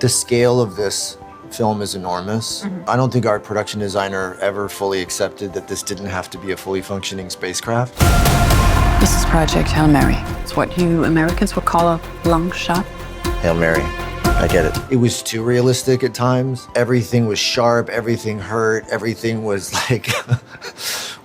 The scale of this film is enormous. I don't think our production designer ever fully accepted that this didn't have to be a fully functioning spacecraft. This is Project Hail Mary. It's what you Americans would call a long shot. Hail Mary. I get it. It was too realistic at times. Everything was sharp, everything hurt, everything was like,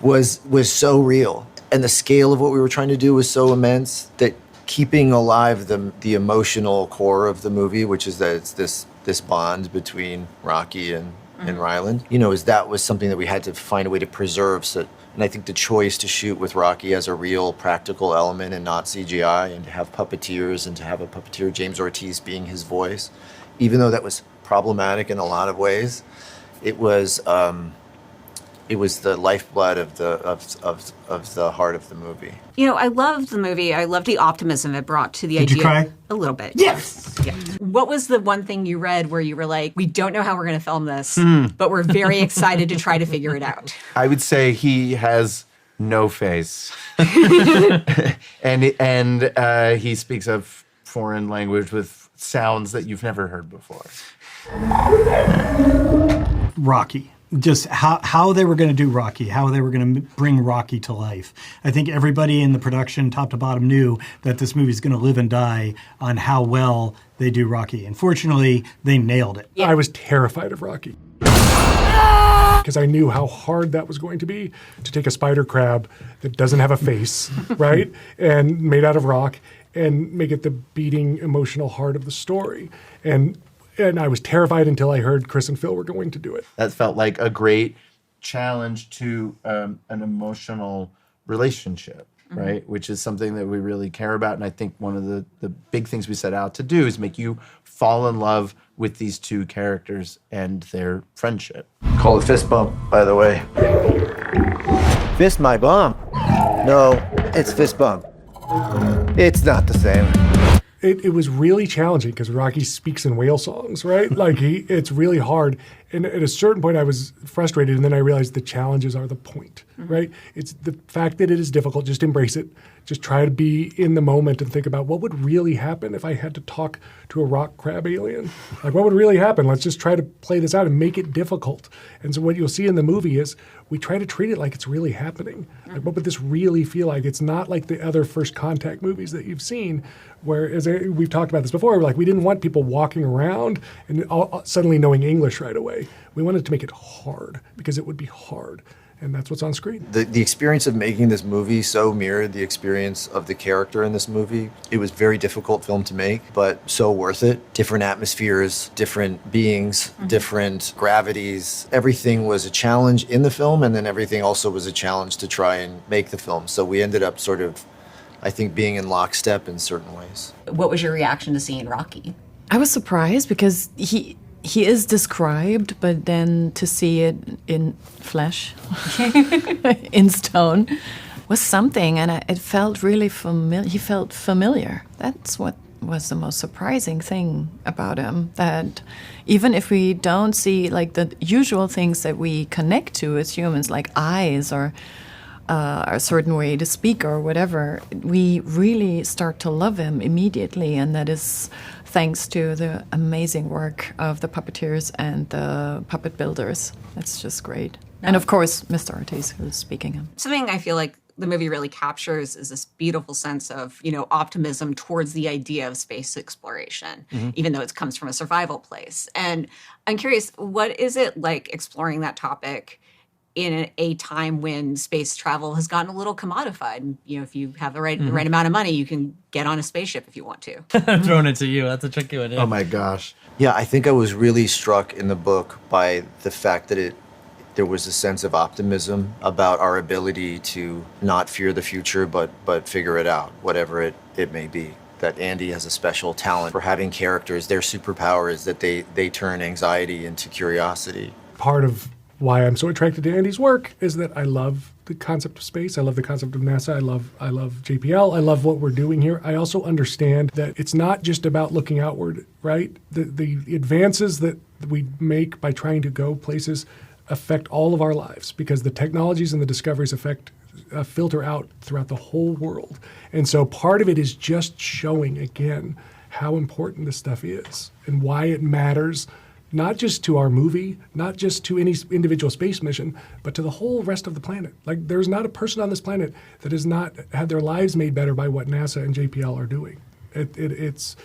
was so real. And the scale of what we were trying to do was so immense that keeping alive the emotional core of the movie, which is that it's this bond between Rocky and Ryland, that was something that we had to find a way to preserve. And I think the choice to shoot with Rocky as a real practical element and not CGI, and to have puppeteers and to have a puppeteer, James Ortiz, being his voice, even though that was problematic in a lot of ways, it was the lifeblood of the heart of the movie. I loved the movie. I loved the optimism it brought to the idea. Did you cry? A little bit. Yes! Yeah. What was the one thing you read where you were like, we don't know how we're going to film this, but we're very excited to try to figure it out? I would say he has no face. and he speaks a foreign language with sounds that you've never heard before. Rocky. Just how they were going to do Rocky, how they were going to bring Rocky to life. I think everybody in the production, top to bottom, knew that this movie is going to live and die on how well they do Rocky. And fortunately, they nailed it. I was terrified of Rocky because I knew how hard that was going to be to take a spider crab that doesn't have a face, right, and made out of rock, and make it the beating, emotional heart of the story. And I was terrified until I heard Chris and Phil were going to do it. That felt like a great challenge to an emotional relationship, right? Which is something that we really care about. And I think one of the big things we set out to do is make you fall in love with these two characters and their friendship. Call it fist bump, by the way. Fist my bump. No, it's fist bump. It's not the same. It was really challenging because Rocky speaks in whale songs, right? Like it's really hard. And at a certain point I was frustrated, and then I realized the challenges are the point, right? It's the fact that it is difficult, just embrace it. Just try to be in the moment and think about what would really happen if I had to talk to a rock crab alien. Like what would really happen? Let's just try to play this out and make it difficult. And so what you'll see in the movie is we try to treat it like it's really happening. Like, what would this really feel like? It's not like the other First Contact movies that you've seen, where we've talked about this before, we didn't want people walking around and suddenly knowing English right away. We wanted to make it hard because it would be hard. And that's what's on screen. The experience of making this movie so mirrored the experience of the character in this movie. It was a very difficult film to make, but so worth it. Different atmospheres, different beings, different gravities. Everything was a challenge in the film, and then everything also was a challenge to try and make the film. So we ended up sort of, I think, being in lockstep in certain ways. What was your reaction to seeing Rocky? I was surprised because he is described, but then to see it in flesh, in stone, was something, and it felt really familiar. He felt familiar. That's what was the most surprising thing about him, that even if we don't see like the usual things that we connect to as humans, like eyes or a certain way to speak or whatever, we really start to love him immediately, and that is thanks to the amazing work of the puppeteers and the puppet builders. That's just great. No. And of course, Mr. Ortiz, who's speaking him. Something I feel like the movie really captures is this beautiful sense of, optimism towards the idea of space exploration, even though it comes from a survival place. And I'm curious, what is it like exploring that topic in a time when space travel has gotten a little commodified? And, if you have the right amount of money, you can get on a spaceship if you want to. I'm throwing it to you. That's a tricky one. Yeah. Oh my gosh. Yeah, I think I was really struck in the book by the fact that there was a sense of optimism about our ability to not fear the future, but figure it out, whatever it may be. That Andy has a special talent for having characters. Their superpower is that they turn anxiety into curiosity. Part of why I'm so attracted to Andy's work is that I love the concept of space. I love the concept of NASA. I love JPL. I love what we're doing here. I also understand that it's not just about looking outward, right? The advances that we make by trying to go places affect all of our lives, because the technologies and the discoveries filter out throughout the whole world. And so part of it is just showing, again, how important this stuff is and why it matters, not just to our movie, not just to any individual space mission, but to the whole rest of the planet. Like, there's not a person on this planet that has not had their lives made better by what NASA and JPL are doing. It's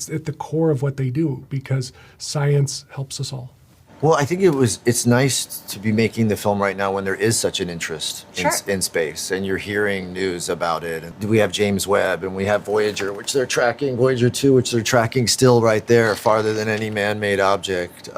at the core of what they do, because science helps us all. Well, I think it's nice to be making the film right now when there is such an interest in space, and you're hearing news about it. And we have James Webb, and we have Voyager, which they're tracking, Voyager 2, which they're tracking still right there, farther than any man-made object.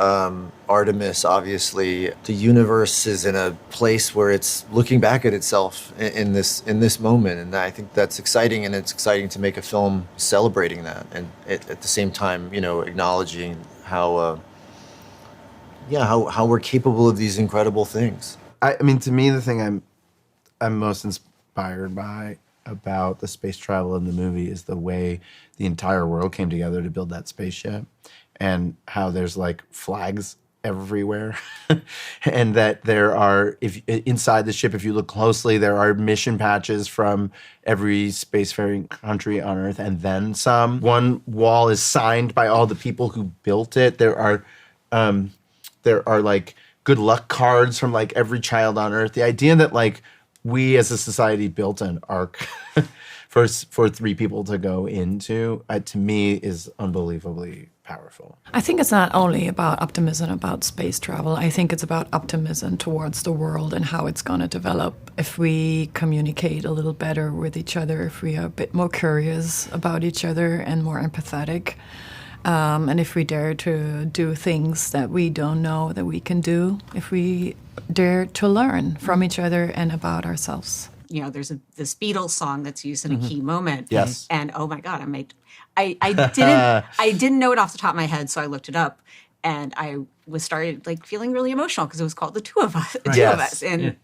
Artemis, obviously. The universe is in a place where it's looking back at itself in this moment, and I think that's exciting, and it's exciting to make a film celebrating that, and at the same time, acknowledging how we're capable of these incredible things. I mean, to me, the thing I'm most inspired by about the space travel in the movie is the way the entire world came together to build that spaceship, and how there's like flags everywhere, and that there are, if inside the ship, if you look closely, there are mission patches from every spacefaring country on Earth, and then some. One wall is signed by all the people who built it. There are like good luck cards from like every child on Earth. The idea that like we as a society built an ark for 3 people to go into, to me, is unbelievably powerful. I think it's not only about optimism about space travel. I think it's about optimism towards the world and how it's going to develop if we communicate a little better with each other, if we are a bit more curious about each other and more empathetic. And if we dare to do things that we don't know that we can do, if we dare to learn from each other and about ourselves. There's this Beatles song that's used in a key moment. Yes. And oh my God, I didn't know it off the top of my head, so I looked it up, and I started like feeling really emotional because it was called The Two of Us. And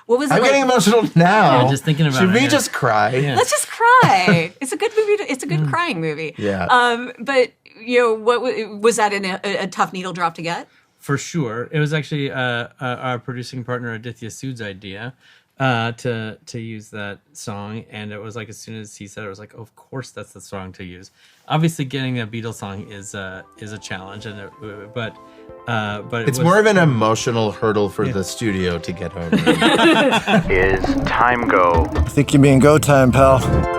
what was it? I'm getting emotional now. Yeah, just thinking about Should it. we just cry? Yeah. Let's just cry. It's a good movie. It's a good crying movie. Yeah. But what was that a tough needle drop to get? For sure. It was actually our producing partner Aditya Sood's idea to use that song, and it was like as soon as he said it, I was like, oh, of course that's the song to use. Obviously, getting a Beatles song is a challenge, but it's more of an emotional hurdle for the studio to get over. Is time go? I think you mean go time, pal.